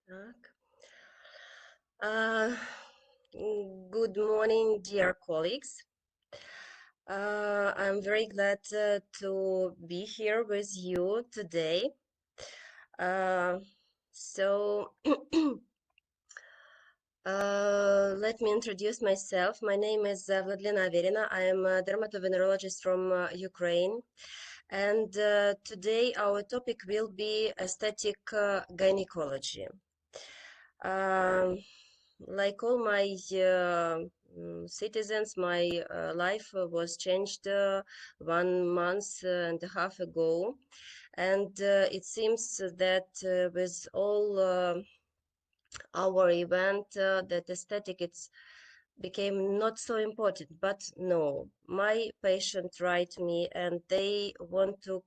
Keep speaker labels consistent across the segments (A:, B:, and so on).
A: Tak. Uh, Good morning, dear colleagues. I'm very glad to be here with you today. Uh, so, let me introduce myself. My name is Vladlena Averina. I am a dermatovenerologist from Ukraine. And today our topic will be aesthetic gynecology. Um, like all my citizens, my life was changed 1 month and a half ago, and it seems that with all our event, that aesthetic it's became not so important. But no, my patient write me and they want to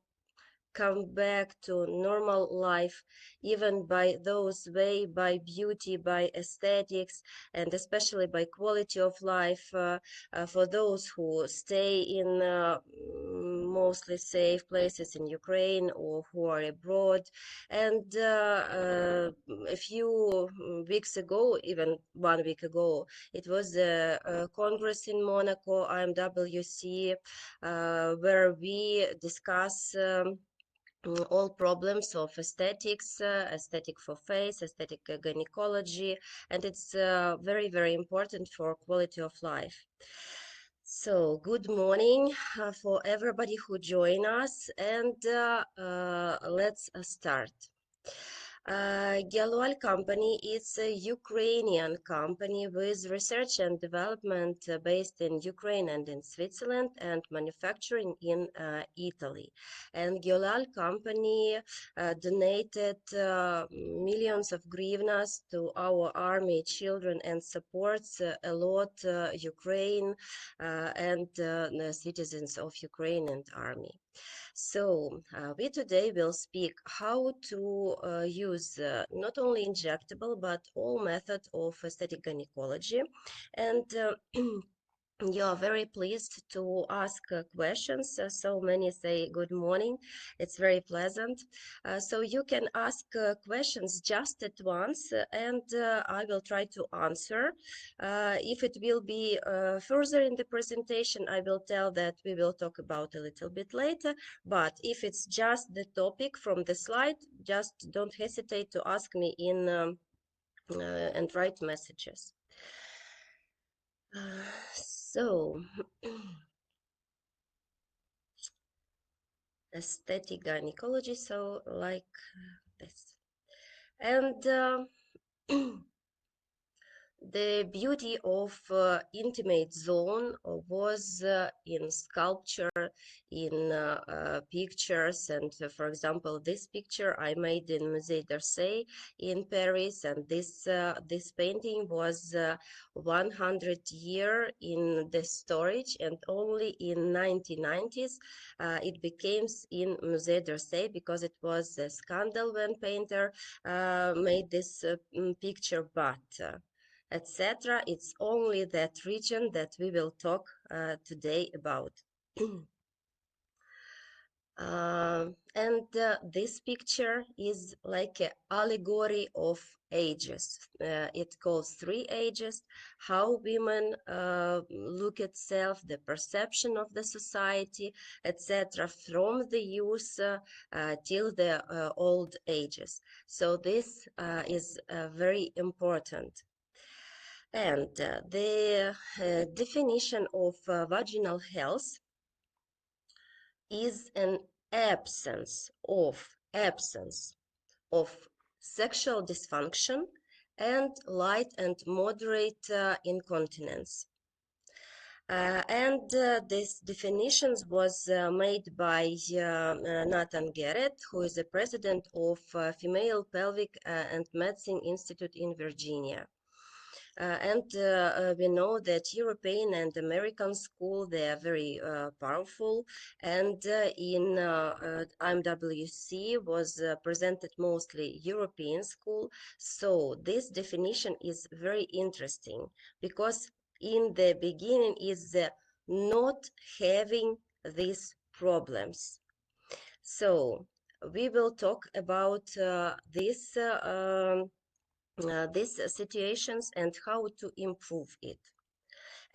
A: come back to normal life, even by those way, by beauty, by aesthetics, and especially by quality of life for those who stay in mostly safe places in Ukraine or who are abroad. And a few weeks ago, even 1 week ago, it was a congress in Monaco, IMWC, where we discuss all problems of aesthetics, aesthetic for face, aesthetic gynecology, and it's very, very important for quality of life. So, good morning for everybody who join us, and let's start. Hyalual company is a Ukrainian company with research and development based in Ukraine and in Switzerland and manufacturing in Italy. And Hyalual company donated millions of hryvnias to our army children and supports a lot Ukraine and the citizens of Ukraine and army. So we today will speak how to use not only injectable but all methods of aesthetic gynecology, and you are very pleased to ask questions. So many say good morning. It's very pleasant. So you can ask questions just at once, and I will try to answer. If it will be further in the presentation, I will tell that we will talk about a little bit later. But if it's just the topic from the slide, just don't hesitate to ask me in and write messages. So, aesthetic gynecology, so like this. And the beauty of intimate zone was in sculpture, in pictures, and for example, this picture I made in Musée d'Orsay in Paris, and this painting was 100 year in the storage, and only in 1990s it became in Musée d'Orsay because it was a scandal when painter made this picture, but etc. It's only that region that we will talk today about. This picture is like an allegory of ages. It calls 3 ages, how women look at self, the perception of the society, etc., from the youth till the old ages. So this is very important. And the definition of vaginal health is an absence of sexual dysfunction and light and moderate incontinence. This definition was made by Nathan Garrett, who is the president of Female Pelvic and Medicine Institute in Virginia. We know that European and American school, they are very powerful, and in IMWC was presented mostly European school. So this definition is very interesting because in the beginning is not having these problems. So we will talk about this these situations and how to improve it.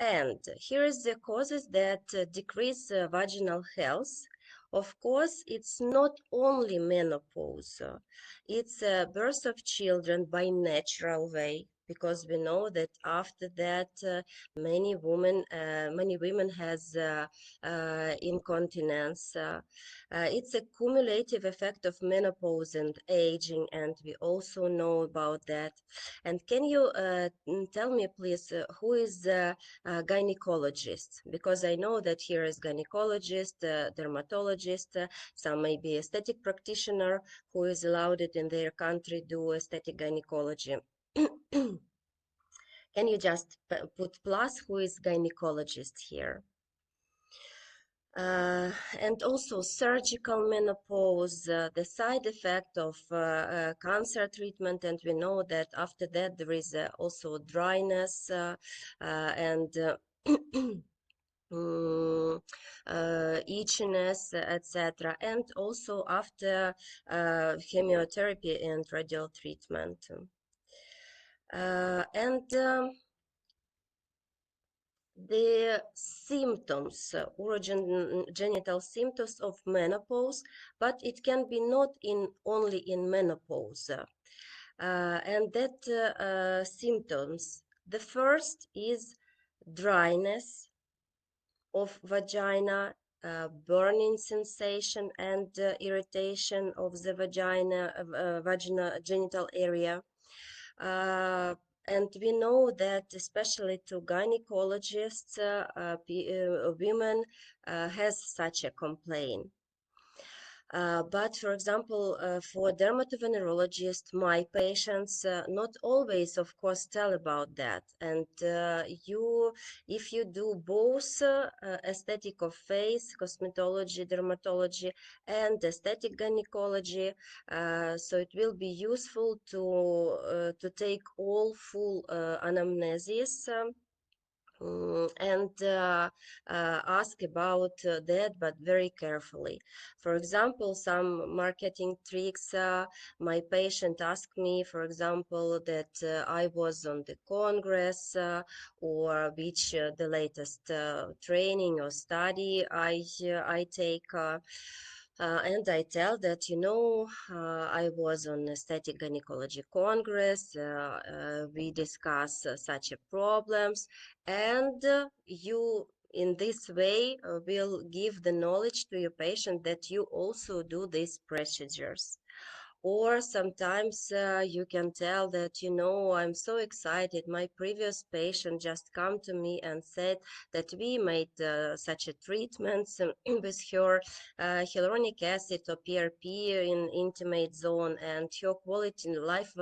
A: And here is the causes that decrease vaginal health. Of course, it's not only menopause. It's birth of children by natural way, because we know that after that many women has incontinence. It's a cumulative effect of menopause and aging, and we also know about that. And can you tell me, please, who is gynecologist? Because I know that here is gynecologist, dermatologist, some may be aesthetic practitioner who is allowed it in their country do aesthetic gynecology. Can you just put plus who is gynecologist here? And also surgical menopause, the side effect of cancer treatment, and we know that after that there is also dryness and itchiness, etc. And also after chemotherapy and radial treatment. And the symptoms, urogenital symptoms of menopause, but it can be not only in menopause. And that symptoms, the first is dryness of vagina, burning sensation and irritation of the vagina genital area. And we know that especially to gynecologists, women has such a complaint. But for example, for dermatovenerologists, my patients not always, of course, tell about that. And if you do both aesthetic of face, cosmetology, dermatology, and aesthetic gynecology, so it will be useful to take all full anamnesis. And ask about that, but very carefully. For example, some marketing tricks. My patient asked me, for example, that I was on the congress or which the latest training or study I take. And I tell that, I was on aesthetic gynecology congress. We discuss such problems, and you in this way will give the knowledge to your patient that you also do these procedures. Or sometimes you can tell that, I'm so excited. My previous patient just come to me and said that we made such a treatment with her hyaluronic acid or PRP in intimate zone, and her quality in life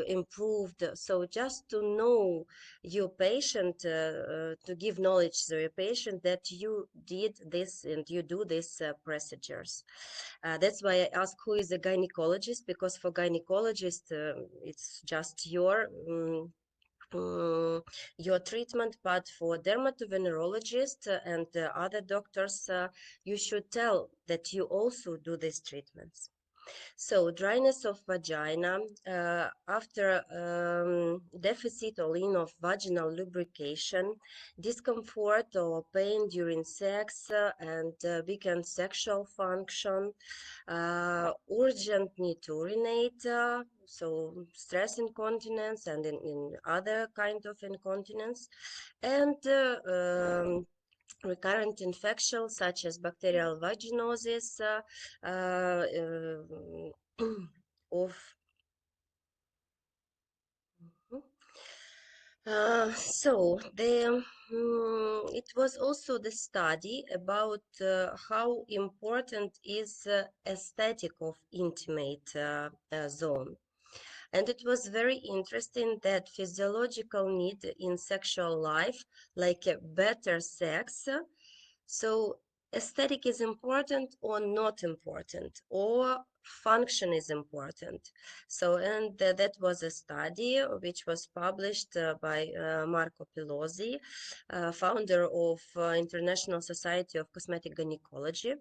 A: improved. So just to know your patient, to give knowledge to your patient that you did this and you do these procedures. That's why I ask who is a gynecologist, because for gynecologist, it's just your treatment, but for dermatovenerologist and other doctors, you should tell that you also do these treatments. So dryness of vagina after deficit or lean of vaginal lubrication, discomfort or pain during sex, and weakened sexual function, urgent need to urinate, so stress incontinence and in other kind of incontinence, and recurrent infections such as bacterial vaginosis of it was also the study about how important is aesthetic of intimate zone. And it was very interesting that physiological need in sexual life, like a better sex, so aesthetic is important or not important, or function is important. So, and that was a study which was published by Marco Pelosi, founder of International Society of Cosmetic Gynecology,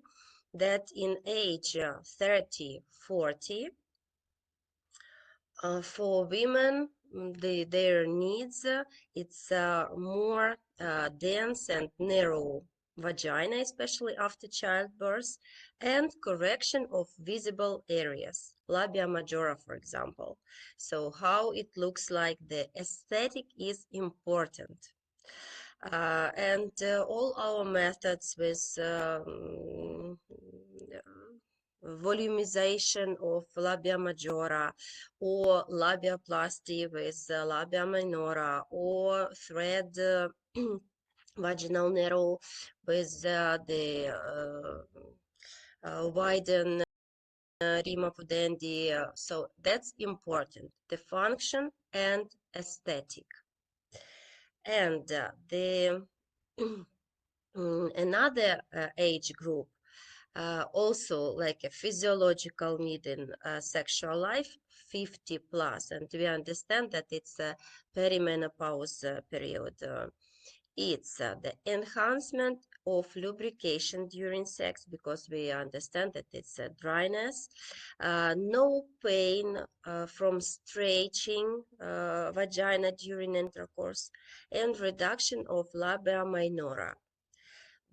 A: that in age 30, 40, For women, their needs, it's more dense and narrow vagina, especially after childbirth, and correction of visible areas, labia majora, for example. So how it looks like, the aesthetic is important. And all our methods with volumization of labia majora, or labiaplasty with labia minora, or thread vaginal narrow with the widen rima pudendi. So that's important, the function and aesthetic. And the another age group, also like a physiological need in sexual life, 50 plus, and we understand that it's a perimenopause period. It's the enhancement of lubrication during sex, because we understand that it's a dryness, no pain from stretching vagina during intercourse, and reduction of labia minora,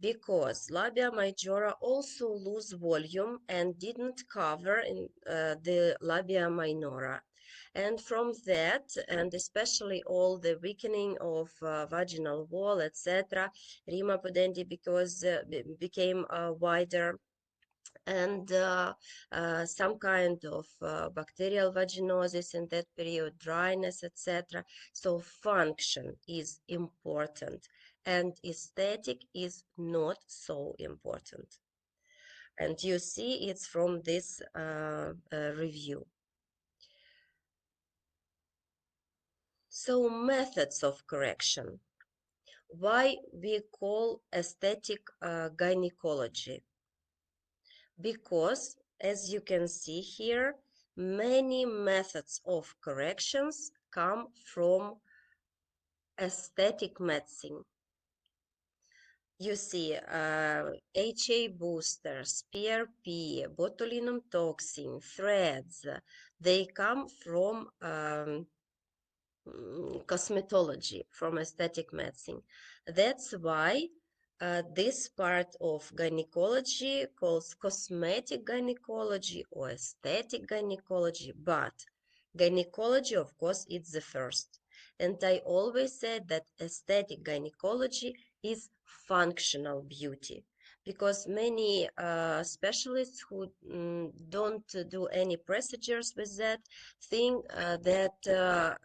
A: because labia majora also lose volume and didn't cover in the labia minora. And from that, and especially all the weakening of vaginal wall, etc., rima pudendi because became wider, and some kind of bacterial vaginosis in that period, dryness, etc. So function is important, and aesthetic is not so important. And you see it's from this review. So methods of correction. Why we call aesthetic gynecology? Because, as you can see here, many methods of corrections come from aesthetic medicine. You see, HA boosters, PRP, botulinum toxin, threads, they come from cosmetology, from aesthetic medicine. That's why this part of gynecology calls cosmetic gynecology or aesthetic gynecology, but gynecology, of course, it's the first. And I always said that aesthetic gynecology is functional beauty, because many specialists who don't do any procedures with that think that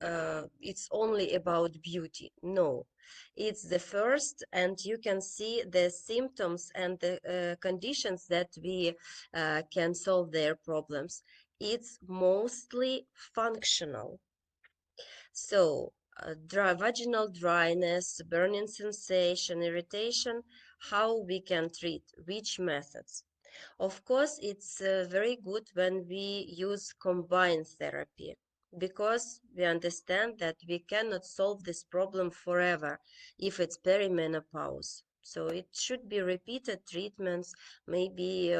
A: it's only about beauty. No, it's the first, and you can see the symptoms and the conditions that we can solve their problems. It's mostly functional. So vaginal dryness, burning sensation, irritation, how we can treat, which methods. Of course, it's very good when we use combined therapy, because we understand that we cannot solve this problem forever if it's perimenopause. So it should be repeated treatments, maybe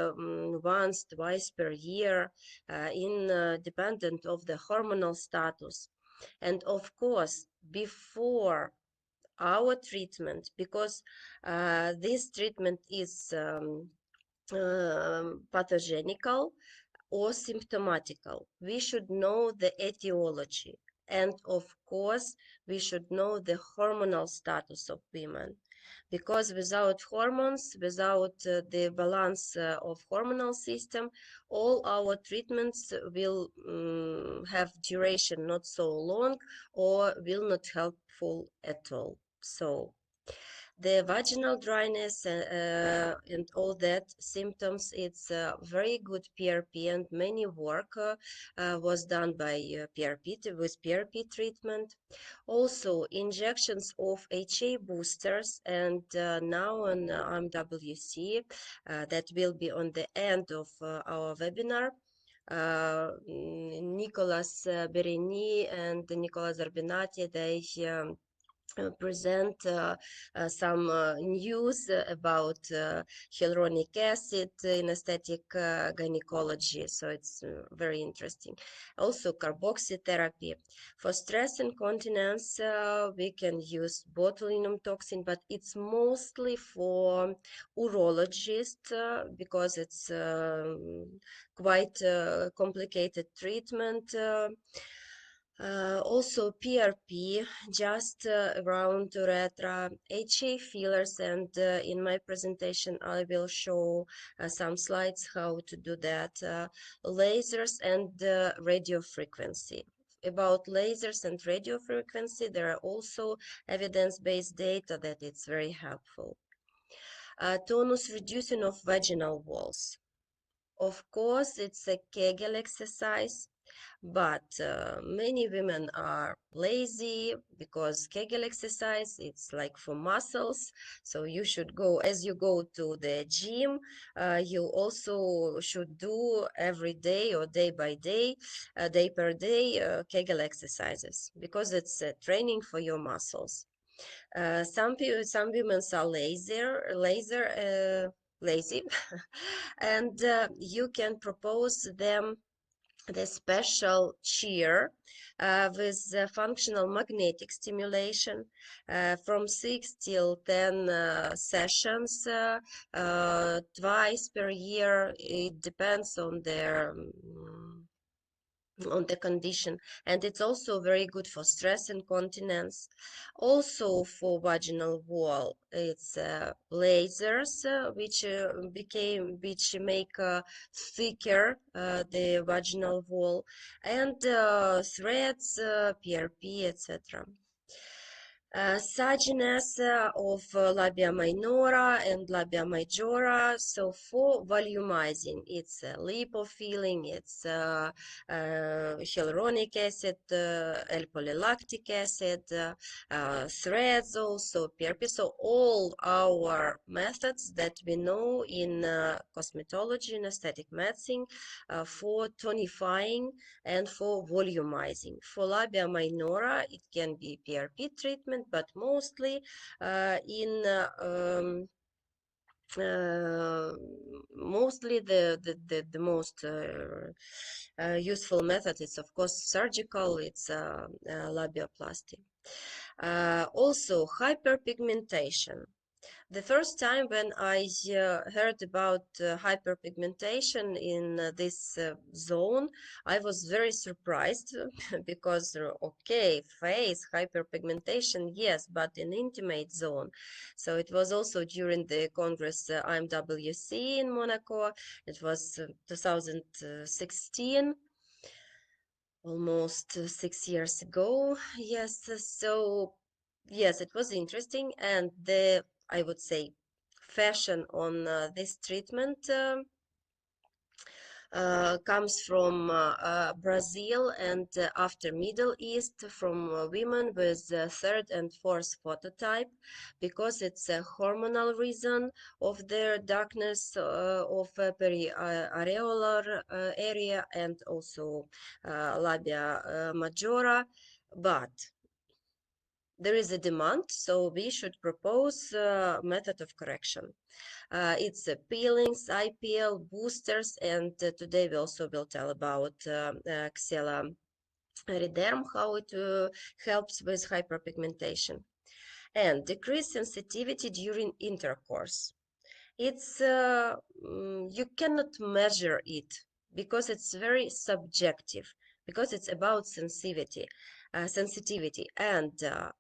A: once, twice per year, dependent of the hormonal status. And of course, before our treatment, because this treatment is pathogenical or symptomatical, we should know the etiology. And of course, we should know the hormonal status of women, because without hormones, without the balance of hormonal system, all our treatments will have duration not so long, or will not helpful at all. So the vaginal dryness and all that symptoms, it's very good PRP, and many work was done by PRP with PRP treatment. Also injections of HA boosters, and now on MWC, that will be on the end of our webinar. Nicolas Bereni and Nicolas Zerbinati, they present some news about hyaluronic acid in aesthetic gynecology. So it's very interesting. Also, carboxytherapy. For stress incontinence, we can use botulinum toxin, but it's mostly for urologists because it's quite complicated treatment. Also PRP, just around urethra, HA fillers, and in my presentation I will show some slides how to do that. Lasers and radio frequency. About lasers and radio frequency, there are also evidence-based data that it's very helpful. Tonus reducing of vaginal walls. Of course, it's a Kegel exercise, but many women are lazy because Kegel exercise, it's like for muscles. So you should go, as you go to the gym, you also should do every day or day by day, day per day, Kegel exercises because it's training for your muscles. Some women are lazy, and you can propose them the special chair with functional magnetic stimulation from 6 till 10 sessions twice per year. It depends on the condition, and it's also very good for stress incontinence. Also for vaginal wall, it's lasers which make thicker the vaginal wall, and threads, PRP, etc. Sagginess of labia minora and labia majora. So for volumizing, it's lipofilling, it's hyaluronic acid, L-polylactic acid, threads also, PRP. So all our methods that we know in cosmetology and aesthetic medicine for tonifying and for volumizing. For labia minora, it can be PRP treatment, but mostly mostly the most useful method is of course surgical. It's labiaplasty. Also hyperpigmentation. The first time when I heard about hyperpigmentation in this zone, I was very surprised because, okay, face hyperpigmentation, yes, but in intimate zone. So it was also during the Congress IMWC in Monaco. It was 2016, almost 6 years ago. Yes, so yes, it was interesting, and I would say fashion on this treatment comes from Brazil and after Middle East, from women with third and fourth phototype, because it's a hormonal reason of their darkness of periareolar area and also labia majora. But there is a demand, so we should propose a method of correction. It's peelings, IPL, boosters, and today we also will tell about Xela Rederm, how it helps with hyperpigmentation. And decrease sensitivity during intercourse. It's you cannot measure it because it's very subjective, because it's about sensitivity, and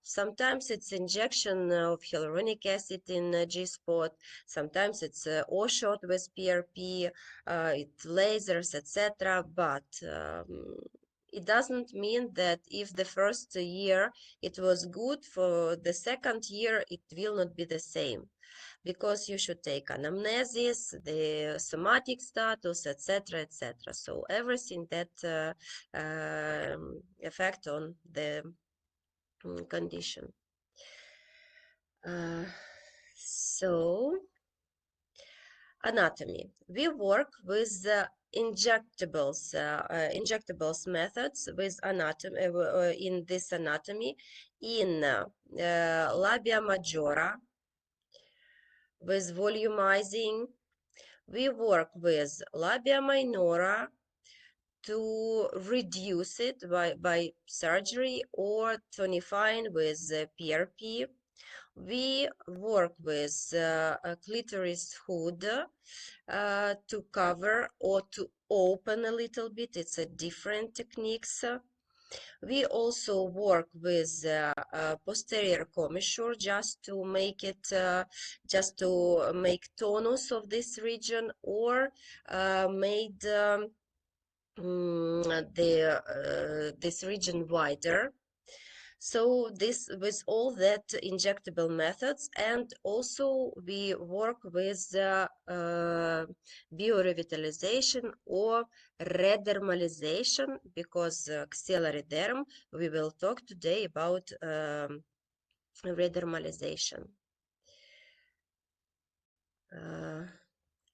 A: sometimes it's injection of hyaluronic acid in G-spot, sometimes it's O shot with PRP, it lasers, etc. But it doesn't mean that if the first year it was good, for the second year it will not be the same, because you should take anamnesis, the somatic status, etc., etc. So everything that affect on the condition. So Anatomy. We work with injectables methods with anatomy in this anatomy in labia majora with volumizing. We work with labia minora to reduce it by surgery or tonifying with PRP. We work with a clitoris hood to cover or to open a little bit. It's a different techniques. We also work with posterior commissure just to make it, just to make tonus of this region or made this region wider. So this with all that injectable methods, and also we work with biorevitalization or redermalization, because axillary derm, we will talk today about redermalization.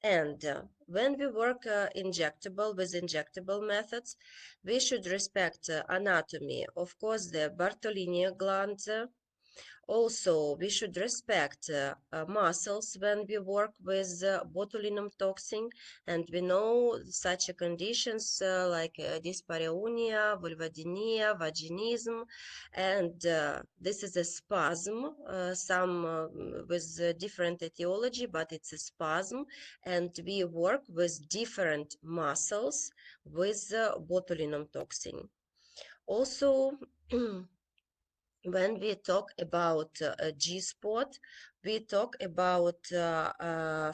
A: And when we work injectable with injectable methods, we should respect anatomy, of course, the Bartholini gland. Also, we should respect muscles when we work with botulinum toxin, and we know such conditions like dyspareunia, vulvodynia, vaginism, and this is a spasm, some with different etiology, but it's a spasm, and we work with different muscles with botulinum toxin. Also, when we talk about G-spot, we talk about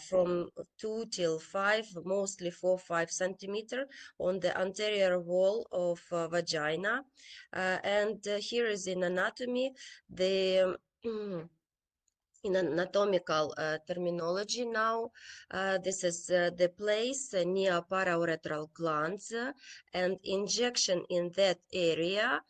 A: from 2 till 5, mostly 4-5 centimeter on the anterior wall of vagina. And here is in anatomy, the in anatomical terminology now, this is the place near parauretral glands, and injection in that area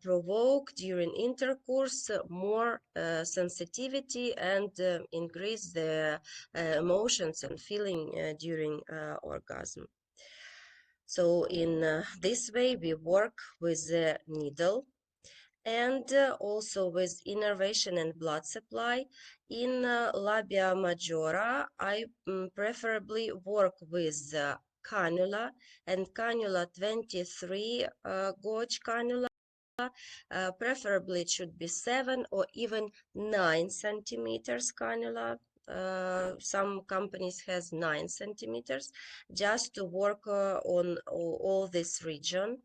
A: provoke during intercourse more sensitivity and increase the emotions and feeling during orgasm. So in this way we work with the needle, and also with innervation and blood supply. In labia majora, I preferably work with cannula, and cannula 23 gauge cannula. Preferably it should be 7 or even 9 centimeters cannula. Some companies has 9 centimeters just to work on all this region.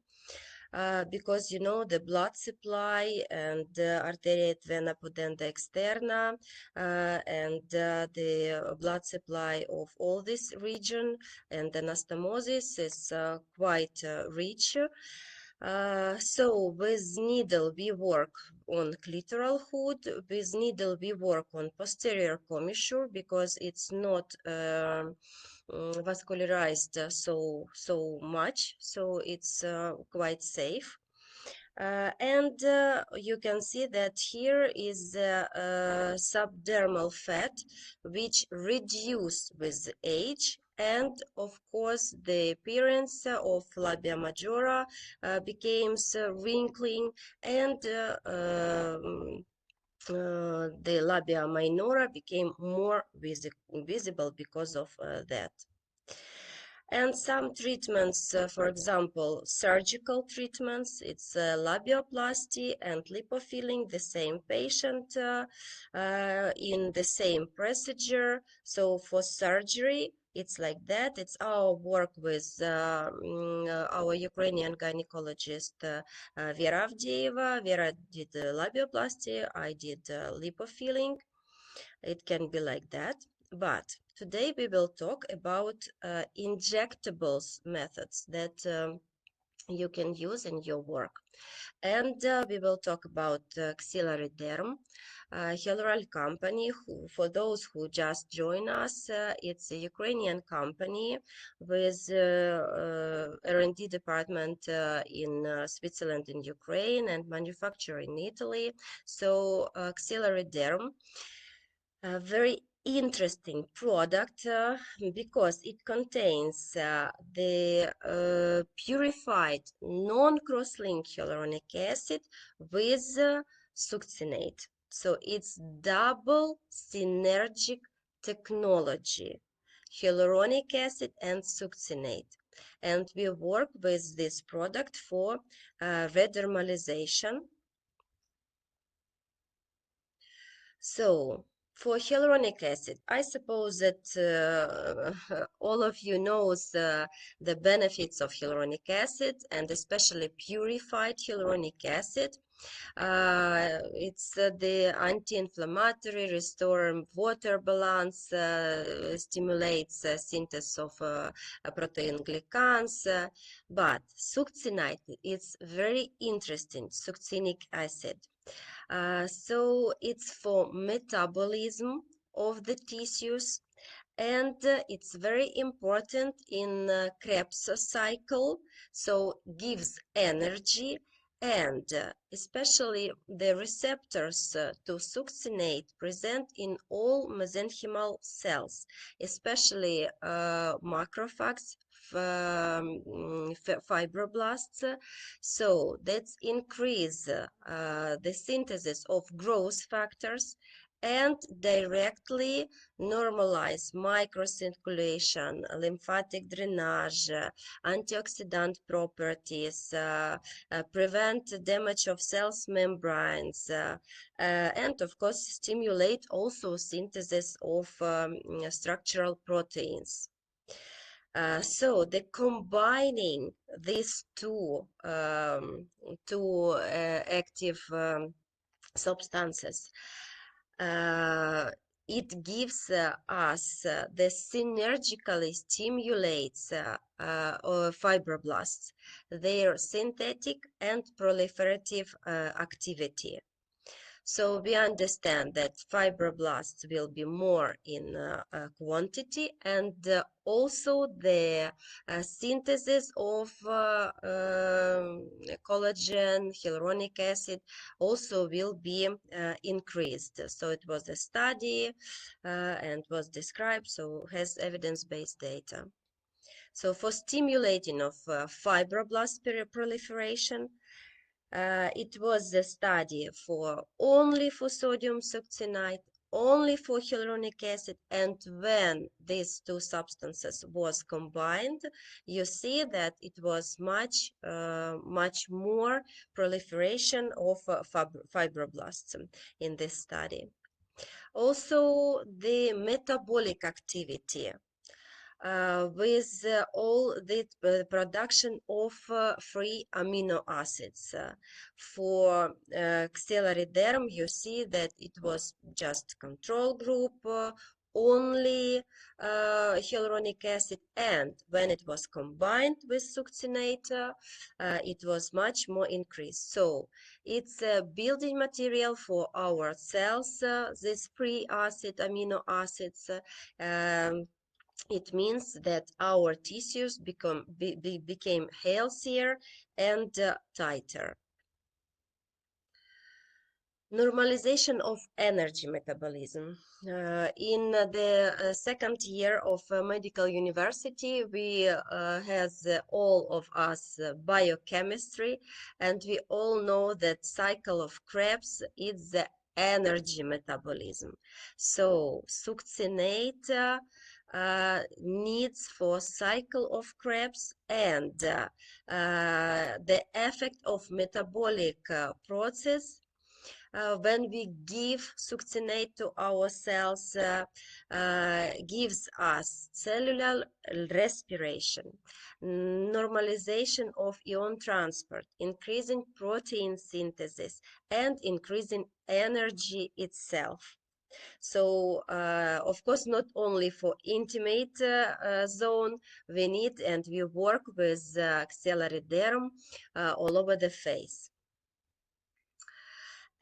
A: Because you know the blood supply and arteria et vena pudenda externa and the blood supply of all this region and anastomosis is quite rich. So with needle we work on clitoral hood, with needle we work on posterior commissure because it's not vascularized so much, so it's quite safe. And you can see that here is the subdermal fat, which reduce with age, and of course the appearance of labia majora becomes wrinkling, and the labia minora became more visible because of that. And some treatments, for example, surgical treatments, it's labioplasty and lipofilling, the same patient in the same procedure. So for surgery, it's like that. It's our work with our Ukrainian gynecologist Vera Avdeeva. Vera did labioplasty, I did lipofilling. It can be like that. But today we will talk about injectables methods that you can use in your work. And we will talk about axillary derm. Hyalual company, for those who just join us, it's a Ukrainian company with R&D department in Switzerland and Ukraine, and manufacturer in Italy. So axillary derm, very interesting product because it contains the purified non-cross-linked hyaluronic acid with succinate. So it's double synergic technology, hyaluronic acid and succinate. And we work with this product for redermalization. So, for hyaluronic acid, I suppose that all of you knows the benefits of hyaluronic acid and especially purified hyaluronic acid. It's the anti-inflammatory, restore water balance, stimulates synthesis of protein glycans. But succinate is very interesting, succinic acid. So it's for metabolism of the tissues, and it's very important in Krebs cycle, so gives energy, and especially the receptors to succinate present in all mesenchymal cells, especially macrophages, fibroblasts. So that's increase the synthesis of growth factors and directly normalize microcirculation, lymphatic drainage, antioxidant properties, prevent damage of cells membranes, and of course stimulate also synthesis of structural proteins. So the combining these two active substances, it gives us the synergically stimulates fibroblasts, their synthetic and proliferative activity. So we understand that fibroblasts will be more in quantity, and also the synthesis of collagen, hyaluronic acid also will be increased. So it was a study and was described, so has evidence-based data. So for stimulating of fibroblast proliferation, it was a study only for sodium succinate, only for hyaluronic acid, and when these two substances was combined, you see that it was much more proliferation of fibroblasts in this study. Also, the metabolic activity with all the production of free amino acids. For axillary derm, you see that it was just control group, only hyaluronic acid, and when it was combined with succinate, it was much more increased. So it's a building material for our cells, this free acid, amino acids. It means that our tissues became healthier and tighter. Normalization of energy metabolism. In the second year of medical university, we has all of us biochemistry, and we all know that cycle of Krebs is the energy metabolism. So succinate needs for cycle of Krebs, and the effect of metabolic process when we give succinate to our cells gives us cellular respiration, normalization of ion transport, increasing protein synthesis, and increasing energy itself. So, of course, not only for intimate zone, we need and we work with axillary derm all over the face.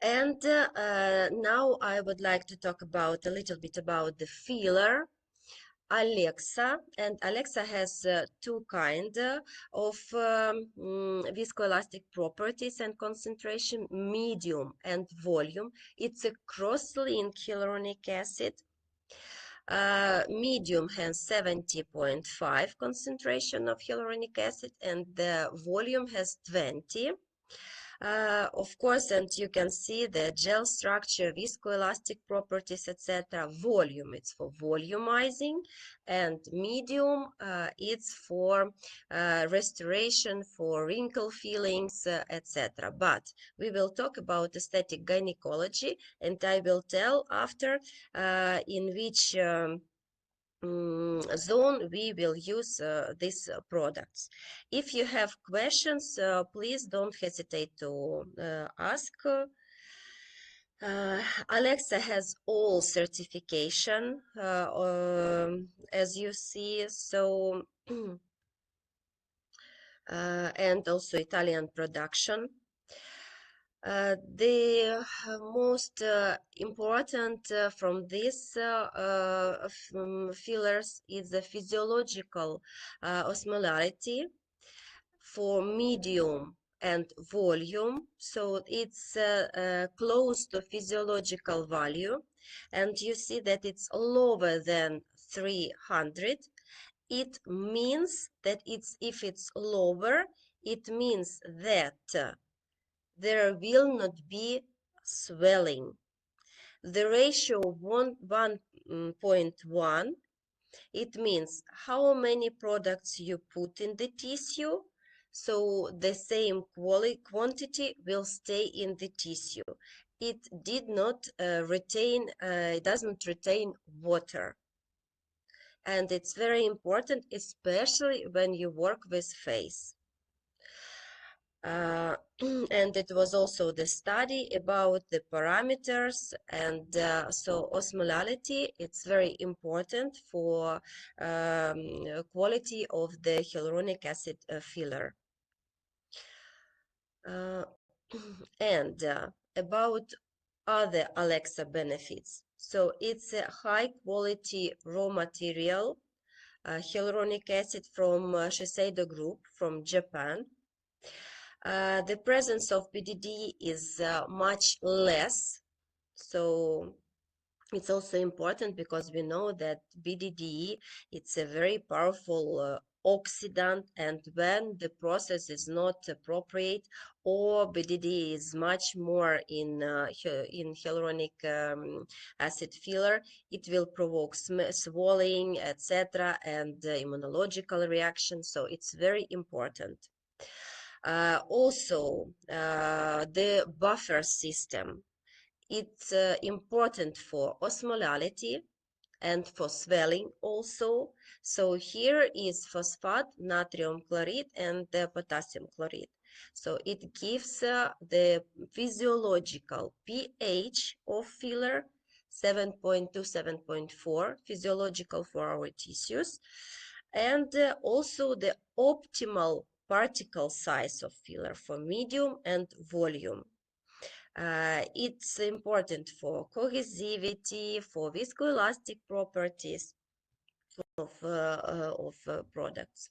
A: And now I would like to talk about a little bit about the filler, Alexa. And Alexa has two kinds of viscoelastic properties and concentration, medium and volume. It's a cross-linked hyaluronic acid. Medium has 70.5 concentration of hyaluronic acid, and the volume has 20. Of course, and you can see the gel structure, viscoelastic properties, etc. Volume, it's for volumizing, and medium, it's for restoration, for wrinkle fillings, etc. But we will talk about aesthetic gynecology, and I will tell after in which zone we will use these products. If you have questions, please don't hesitate to ask. Alexa has all certification, as you see, so and also Italian production. The most important from these fillers is the physiological osmolarity for medium and volume, so it's close to physiological value, and you see that it's lower than 300. It means that if it's lower, it means that there will not be swelling. The ratio 1.1, it means how many products you put in the tissue, so the same quantity will stay in the tissue. It did not it doesn't retain water. And it's very important, especially when you work with face. And it was also the study about the parameters, and so osmolality, it's very important for quality of the hyaluronic acid filler. And about other Alexa benefits. So it's a high quality raw material, hyaluronic acid from Shiseido Group from Japan. The presence of BDD is much less, so it's also important because we know that BDD, it's a very powerful oxidant, and when the process is not appropriate, or BDD is much more in hyaluronic acid filler, it will provoke swelling, etc., and immunological reaction, so it's very important. Also, the buffer system, it's important for osmolality and for swelling also. So here is phosphate, natrium chloride, and potassium chloride. So it gives the physiological pH of filler 7.2, 7.4, physiological for our tissues, and also the optimal particle size of filler for medium and volume. It's important for cohesivity, for viscoelastic properties of products.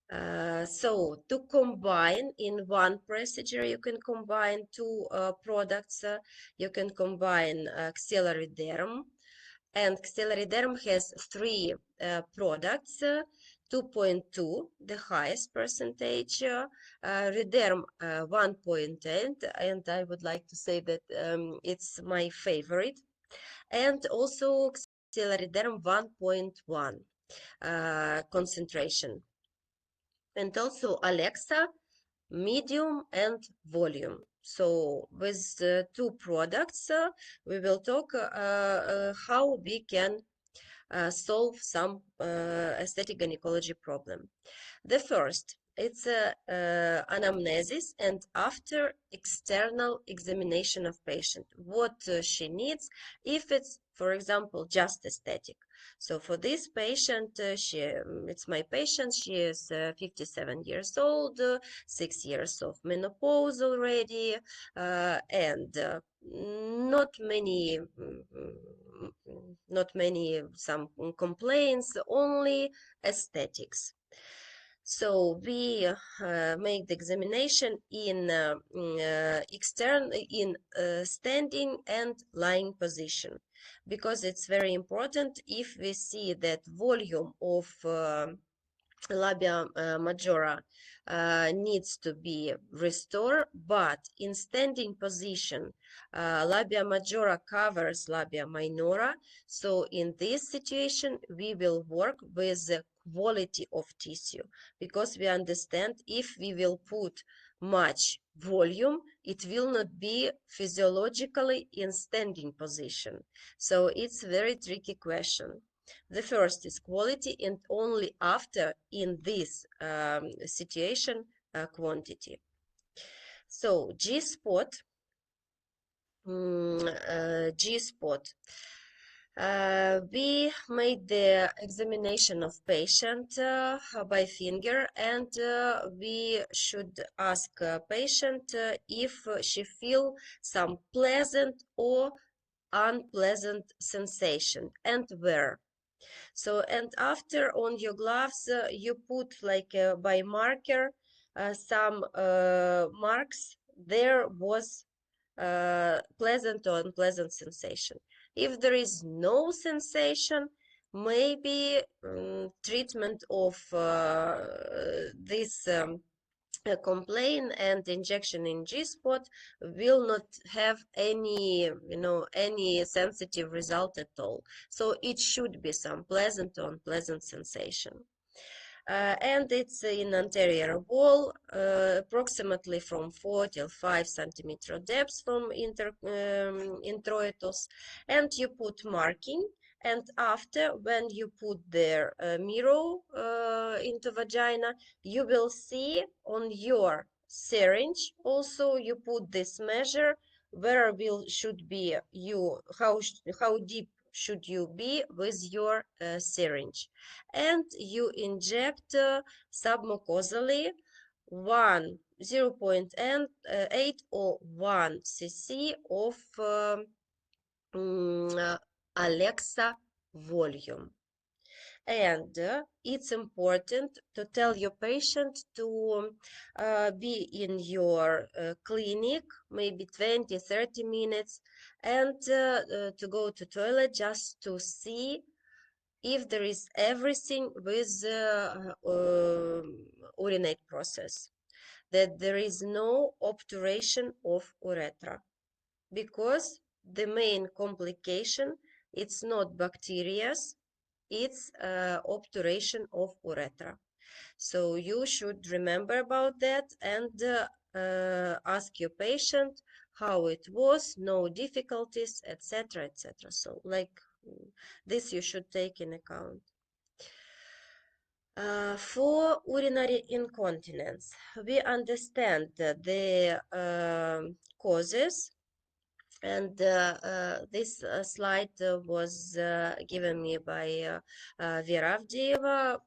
A: So to combine in one procedure, you can combine two products. You can combine axillary derm, and axillary derm has three products. 2.2, the highest percentage, Rederm 1.8, and I would like to say that it's my favorite, and also axillary derm 1.1 concentration, and also Alexa medium and volume. So with two products, we will talk how we can solve some aesthetic gynecology problem. The first, it's anamnesis, and after external examination of patient, what she needs, if it's, for example, just aesthetic. So for this patient, it's my patient, she is 57 years old, 6 years of menopause already, and not many some complaints, only aesthetics. So we make the examination in standing and lying position, because it's very important. If we see that volume of labia majora needs to be restored, but in standing position, labia majora covers labia minora. So in this situation, we will work with the quality of tissue, because we understand if we will put much volume, it will not be physiologically in standing position. So it's a very tricky question. The first is quality, and only after in this situation quantity. So G-spot, G-spot. We made the examination of patient by finger, and we should ask patient if she feel some pleasant or unpleasant sensation, and where. So, and after on your gloves, you put like by marker some marks. There was pleasant or unpleasant sensation. If there is no sensation, maybe treatment of this complaint and injection in G-spot will not have any, any sensitive result at all. So it should be some pleasant or unpleasant sensation. And it's in anterior wall, approximately from 4 till 5 centimeter depth from introitus, and you put marking. And after, when you put the mirror into vagina, you will see on your syringe also you put this measure where should be you, how deep should you be with your syringe, and you inject submucosally 0.8 or 1 cc of Alexa volume. And it's important to tell your patient to be in your clinic maybe 20-30 minutes, and to go to toilet just to see if there is everything with urinate process, that there is no obturation of urethra, because the main complication, it's not bacteria, it's obturation of urethra. So you should remember about that, and ask your patient how it was, no difficulties, etc., etc. So like this you should take in account. For urinary incontinence, we understand the causes, and this slide was given me by Vera Avdeeva,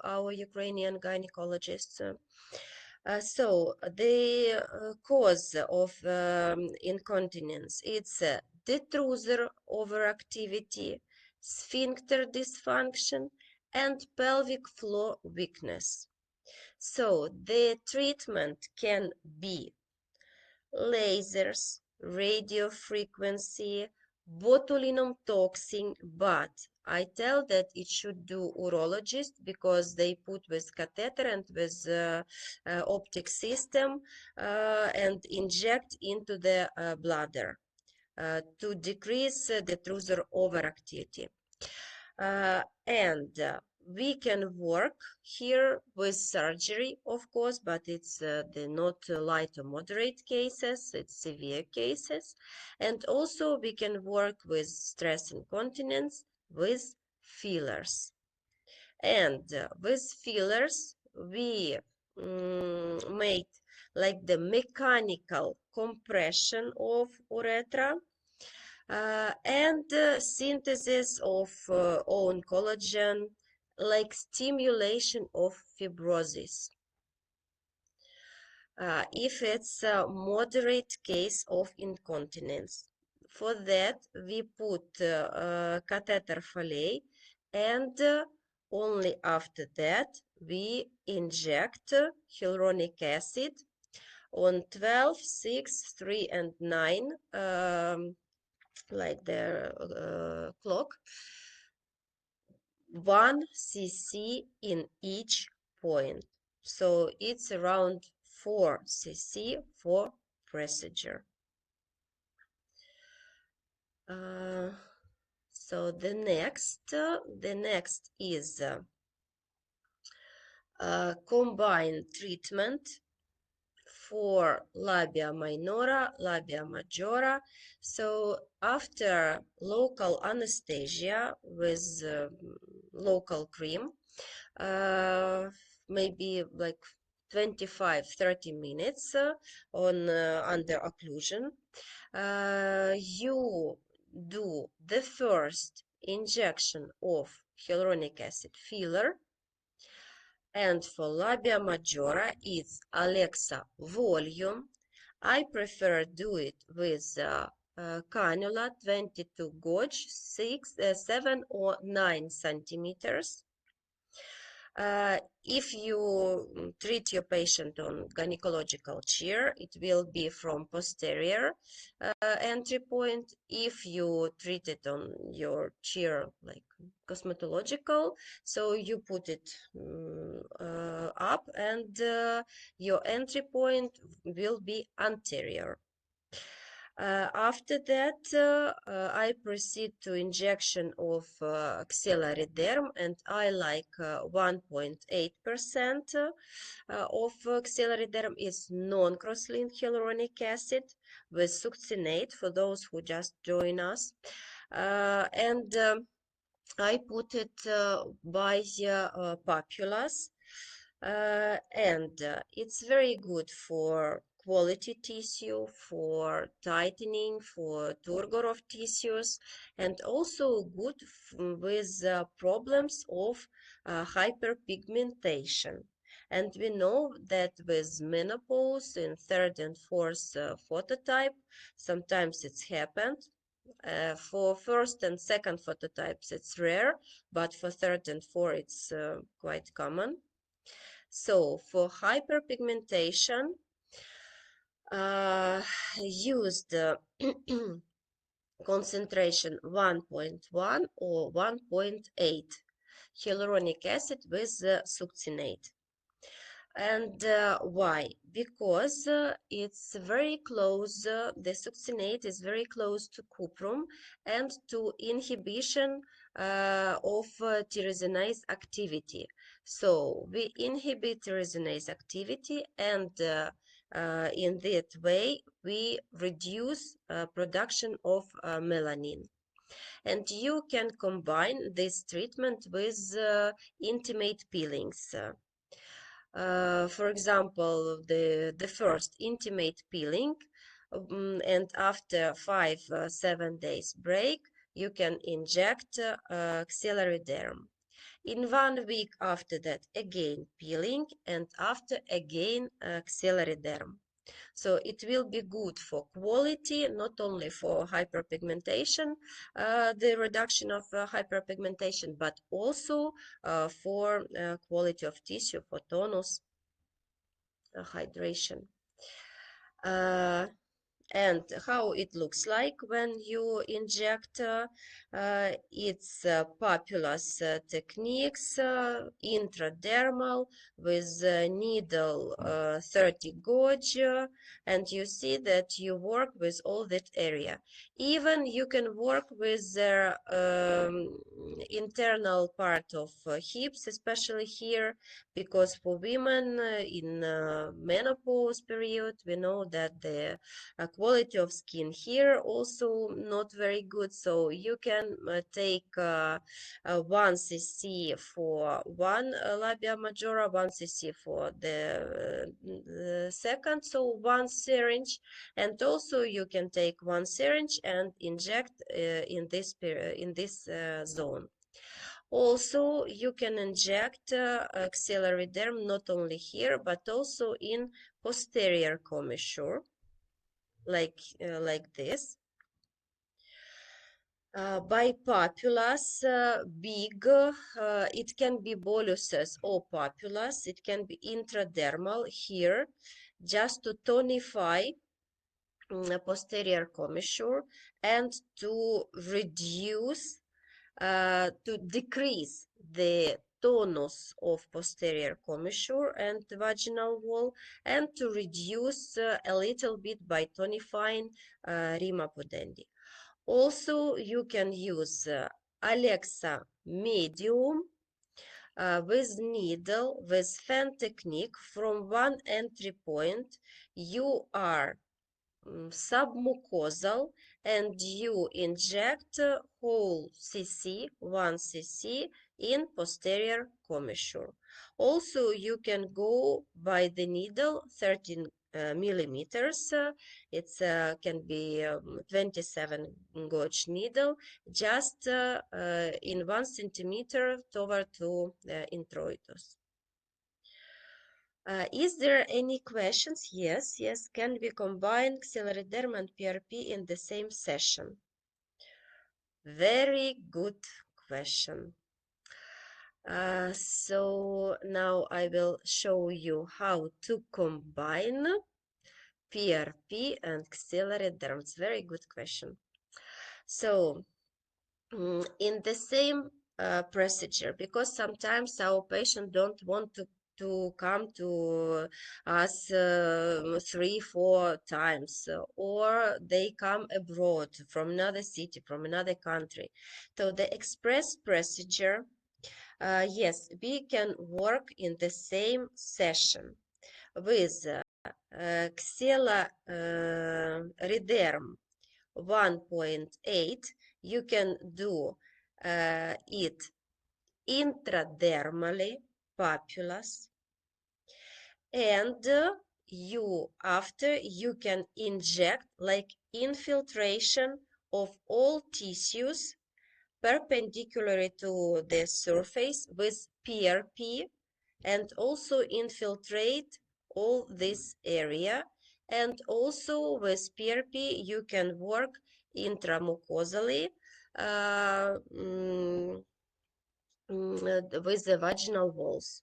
A: our Ukrainian gynecologist. So the cause of incontinence, it's detrusor overactivity, sphincter dysfunction, and pelvic floor weakness. So the treatment can be lasers, radiofrequency, botulinum toxin, but I tell that it should do urologist, because they put with catheter and with optic system and inject into the bladder to decrease the detrusor overactivity. And we can work here with surgery, of course, but it's the not light or moderate cases, it's severe cases. And also we can work with stress incontinence with fillers. And with fillers, we make like the mechanical compression of urethra, and synthesis of own collagen, like stimulation of fibrosis. If it's a moderate case of incontinence, for that we put catheter fillet, and only after that we inject hyaluronic acid on 12, 6, 3, and 9, like the clock, 1 cc in each point. So it's around 4 cc for procedure. So the next is combined treatment for labia minora, labia majora. So after local anesthesia with local cream, maybe like 25-30 minutes on under occlusion, you do the first injection of hyaluronic acid filler, and for labia majora it's Alexa volume. I prefer do it with cannula 22 gauge 7 or 9 centimeters. If you treat your patient on gynecological chair, it will be from posterior entry point. If you treat it on your chair like cosmetological, so you put it up, and your entry point will be anterior. After that, I proceed to injection of axillary derm, and I like 1.8% of axillary derm is non-cross-linked hyaluronic acid with succinate for those who just join us. And I put it by the papulas. And it's very good for quality tissue, for tightening, for turgor of tissues, and also good with problems of hyperpigmentation. And we know that with menopause in third and fourth phototype, sometimes it's happened. For first and second phototypes, it's rare, but for third and fourth, it's quite common. So for hyperpigmentation, used concentration 1.1 or 1.8 hyaluronic acid with succinate. And why? Because it's very close, the succinate is very close to cuprum and to inhibition of tyrosinase activity. So we inhibit tyrosinase activity, and in that way we reduce production of melanin. And you can combine this treatment with intimate peelings. For example, the first intimate peeling, and after 5-7 days break, you can inject axillary derm. In 1 week after that, again peeling, and after again axillary derm. So it will be good for quality, not only for hyperpigmentation, the reduction of hyperpigmentation, but also for quality of tissue, for tonus, hydration. And how it looks like when you inject, it's Papulous Techniques intradermal with needle 30 gauge, and you see that you work with all that area. Even you can work with the internal part of hips, especially here, because for women in menopause period, we know that the quality of skin here also not very good. So you can take 1 cc for one labia majora, 1 cc for the second, so 1 syringe, and also you can take 1 syringe and inject in this zone. Also, you can inject axillary derm not only here, but also in posterior commissure, like this. By populace, big, it can be boluses or populace. It can be intradermal here, just to tonify posterior commissure and to reduce, to decrease the tonus of posterior commissure and vaginal wall, and to reduce a little bit by tonifying rima pudendi. Also, you can use Alexa medium with needle with fan technique. From one entry point you are submucosal, and you inject whole cc 1 cc in posterior commissure. Also, you can go by the needle 13 millimeters. It can be 27 gauge needle, just in 1 centimeter toward to introitus. Is there any questions? Yes, yes. Can we combine xyleriderm and PRP in the same session? Very good question. So now I will show you how to combine PRP and xyleriderm. It's very good question. So in the same procedure, because sometimes our patient don't want to come to us 3-4 times, or they come abroad from another city, from another country. So the express procedure, yes, we can work in the same session with xyleriderm 1.8. You can do it intradermally, papulus, and after you can inject like infiltration of all tissues perpendicular to the surface with PRP, and also infiltrate all this area. And also with PRP you can work intramucosally with the vaginal walls.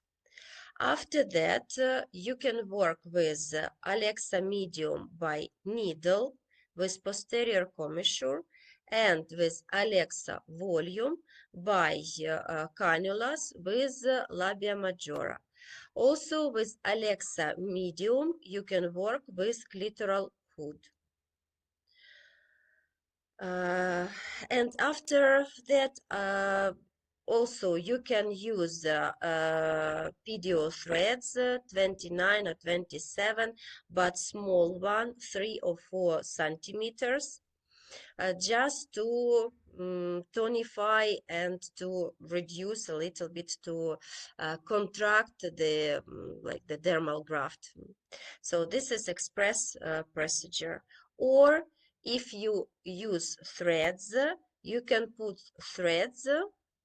A: After that, you can work with Alexa medium by needle with posterior commissure, and with Alexa volume by cannulas with labia majora. Also with Alexa medium, you can work with clitoral hood. And after that, also you can use PDO threads, 29 or 27, but small one, 3 or 4 centimeters, just to tonify and to reduce a little bit, to contract the like the dermal graft. So this is express procedure. Or if you use threads, you can put threads,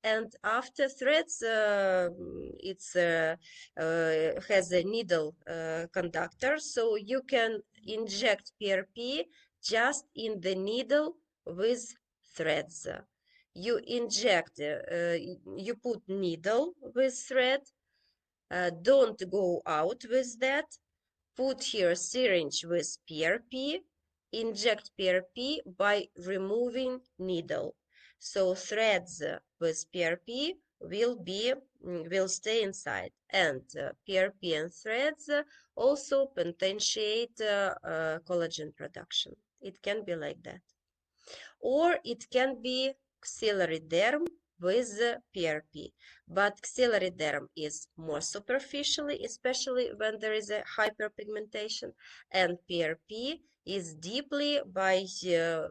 A: and after threads it's has a needle conductor, so you can inject PRP just in the needle with threads. You inject, you put needle with thread, don't go out with that, put here syringe with PRP, inject PRP by removing needle. So threads with PRP will stay inside, and PRP and threads also potentiate collagen production. It can be like that. Or it can be xyleriderm with PRP, but xyleriderm is more superficially, especially when there is a hyperpigmentation, and PRP is deeply by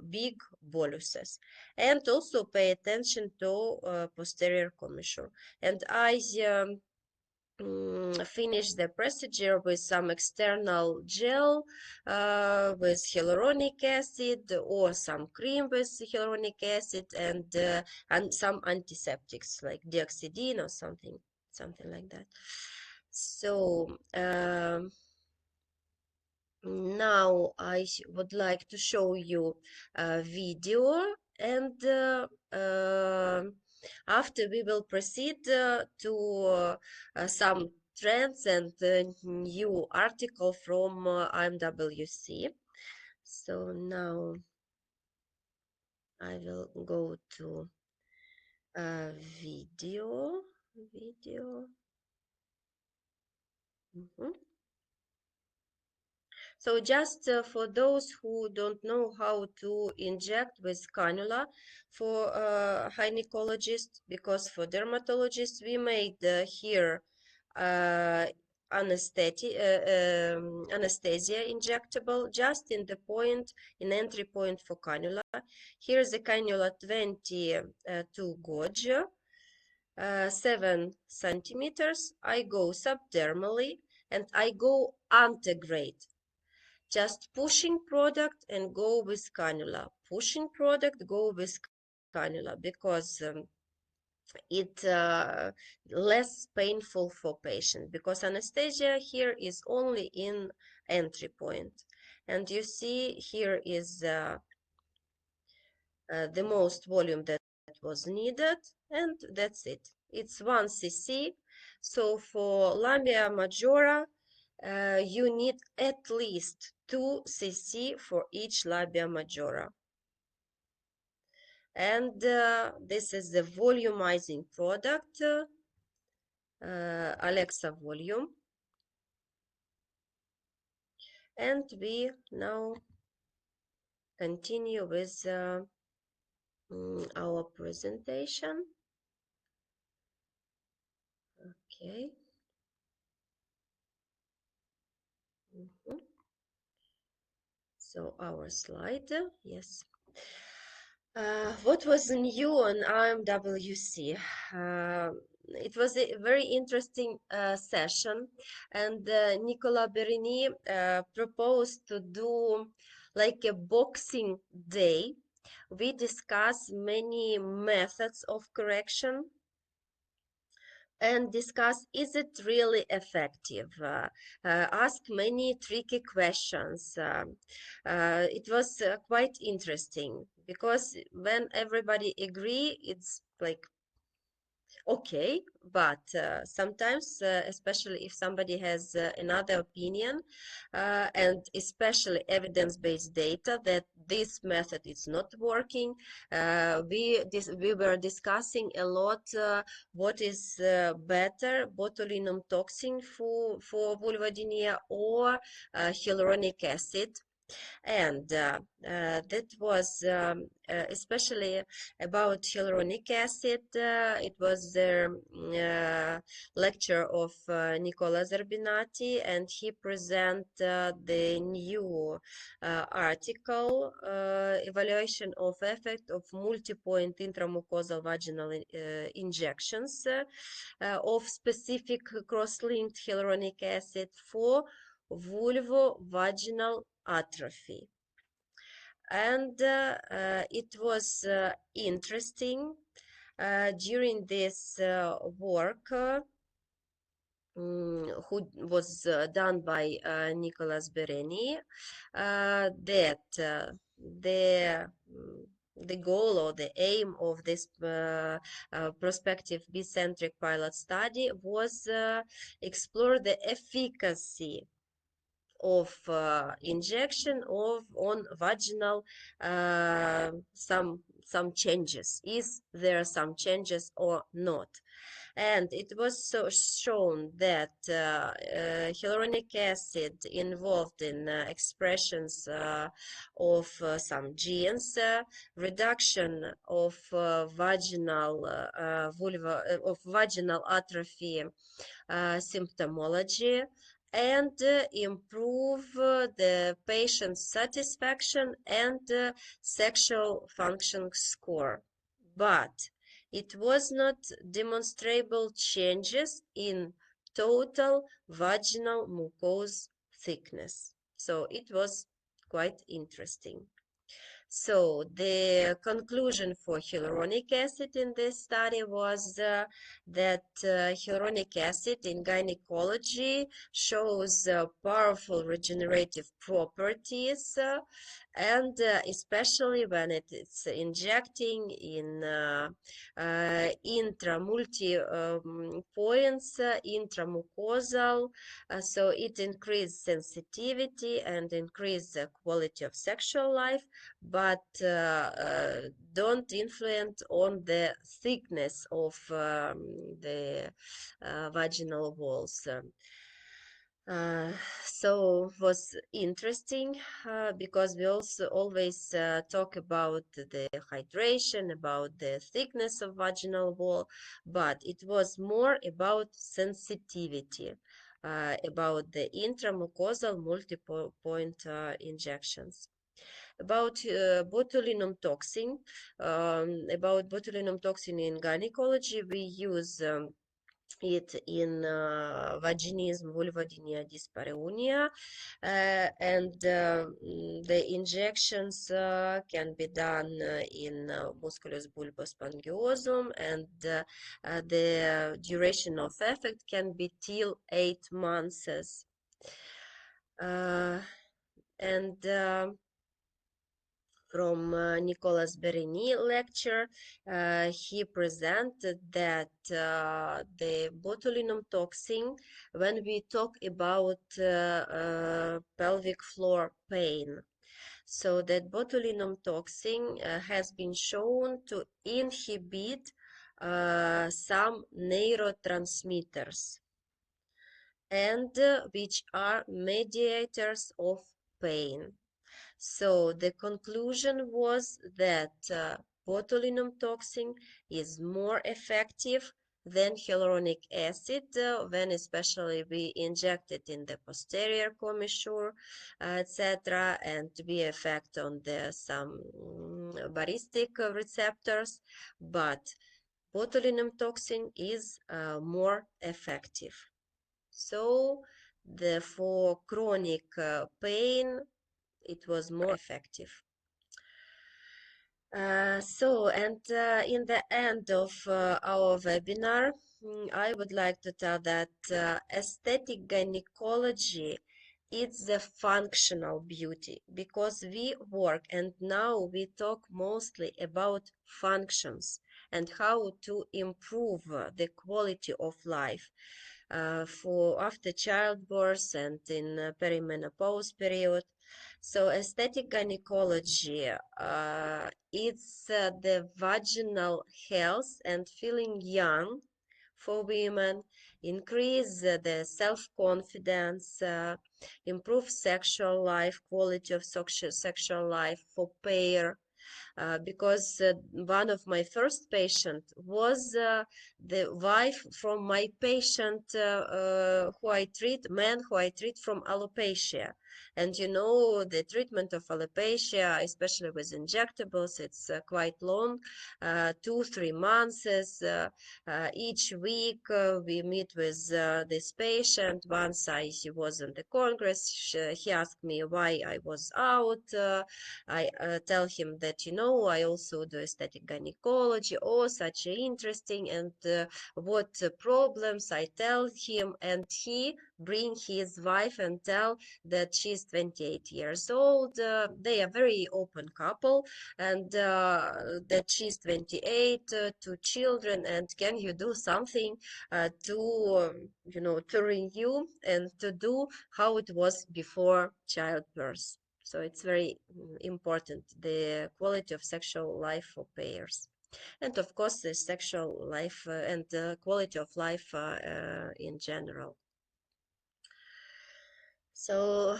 A: big boluses. And also pay attention to posterior commissure. And I finish the procedure with some external gel with hyaluronic acid, or some cream with hyaluronic acid, and some antiseptics like dioxidine or something like that. So now I would like to show you a video, and after we will proceed to some trends and new article from IMWC. So now I will go to video. Mhm. So just for those who don't know how to inject with cannula for gynecologists, because for dermatologists we made here uh, anesthesia injectable just in the point, in entry point for cannula. Here's the cannula 22 gauge, 7 centimeters. I go subdermally and I go antegrade, just pushing product and go with cannula, pushing product, go with cannula, because it less painful for patient, because anesthesia here is only in entry point. And you see here is the most volume that was needed, and that's it. It's 1 cc. So for labia majora, you need at least 2 cc for each labia majora. And this is the volumizing product, Alexa volume. And we now continue with our presentation. Okay. So our slide, yes. What was new on IMWC? It was a very interesting session, and Nicola Berini proposed to do like a boxing day. We discuss many methods of correction and discuss, is it really effective? Ask many tricky questions. It was quite interesting, because when everybody agree, it's like okay, but sometimes, especially if somebody has another opinion, and especially evidence-based data that this method is not working, we were discussing a lot what is better, botulinum toxin for vulvodynia or hyaluronic acid. And that was especially about hyaluronic acid. It was the lecture of Nicola Zerbinati, and he present the new article, evaluation of effect of multi-point intramucosal vaginal injections of specific cross-linked hyaluronic acid for vulvovaginal atrophy. And it was interesting during this work who was done by Nicolas Bereni, that the goal or the aim of this prospective B-centric pilot study was explore the efficacy of injection of on vaginal some changes. Is there some changes or not? And it was so shown that hyaluronic acid involved in expressions of some genes, reduction of vaginal of vaginal atrophy symptomology, and improve the patient's satisfaction and sexual function score. But it was not demonstrable changes in total vaginal mucous thickness. So it was quite interesting. So the conclusion for hyaluronic acid in this study was that hyaluronic acid in gynecology shows powerful regenerative properties, and especially when it is injecting in intra-multi points, intramucosal, so it increased sensitivity and increased the quality of sexual life, but don't influence on the thickness of the vaginal walls. So was interesting because we also always talk about the hydration, about the thickness of vaginal wall, but it was more about sensitivity, about the intramucosal multi-point injections. About botulinum toxin, in gynecology, we use it in vaginism, vulvodynia, dyspareunia, and the injections can be done in musculus bulbospongiosum, and the duration of effect can be till 8 months. And from Nicolas Berigny lecture, he presented that the botulinum toxin, when we talk about pelvic floor pain, so that botulinum toxin has been shown to inhibit some neurotransmitters, and which are mediators of pain. So the conclusion was that botulinum toxin is more effective than hyaluronic acid when especially we inject it in the posterior commissure, etc., and to be effect on the some baristic receptors, but botulinum toxin is more effective. So for chronic pain, it was more effective. In the end of our webinar, I would like to tell that aesthetic gynecology is the functional beauty, because we work and now we talk mostly about functions and how to improve the quality of life for after childbirth and in perimenopause period. So aesthetic gynecology, it's the vaginal health and feeling young for women, increase the self-confidence, improve sexual life, quality of sexual life for pair, because one of my first patient was the wife from my patient man who I treat from alopecia. And you know, the treatment of alopecia, especially with injectables, it's quite long, 2-3 months. Each week we meet with this patient. Once he was in the Congress, he asked me why I was out. I tell him that, you know, I also do aesthetic gynecology. Oh, such interesting. And what problems I tell him, and he bring his wife and tell that she's 28 years old. They are very open couple, and that she's 28, 2 children, and can you do something to you know, to renew and to do how it was before childbirth. So it's very important, the quality of sexual life for pairs. And of course, the sexual life and the quality of life in general. So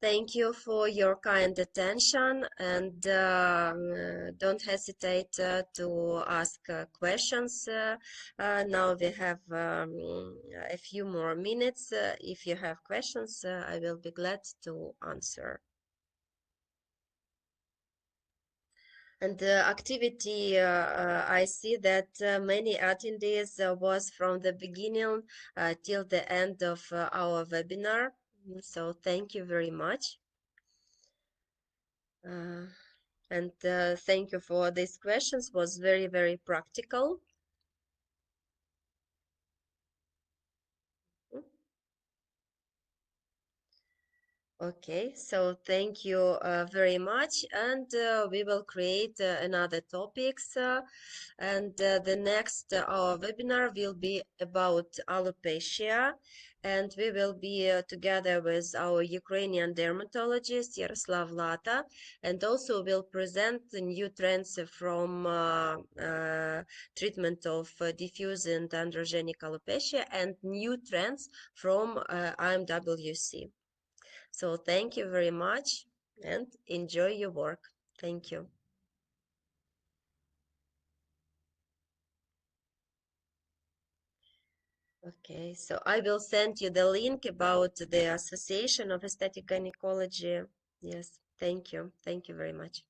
A: thank you for your kind attention, and don't hesitate to ask questions. Now we have a few more minutes. If you have questions, I will be glad to answer. And the activity, I see that many attendees was from the beginning till the end of our webinar. So thank you very much. And thank you for these questions. Was very, very practical. Okay, so thank you very much, and we will create another topics. And the next our webinar will be about alopecia, and we will be together with our Ukrainian dermatologist Yaroslav Lata, and also will present the new trends from treatment of diffuse and androgenic alopecia and new trends from IMWC. So thank you very much and enjoy your work. Thank you. Okay, so I will send you the link about the Association of Aesthetic Gynecology. Yes, thank you. Thank you very much.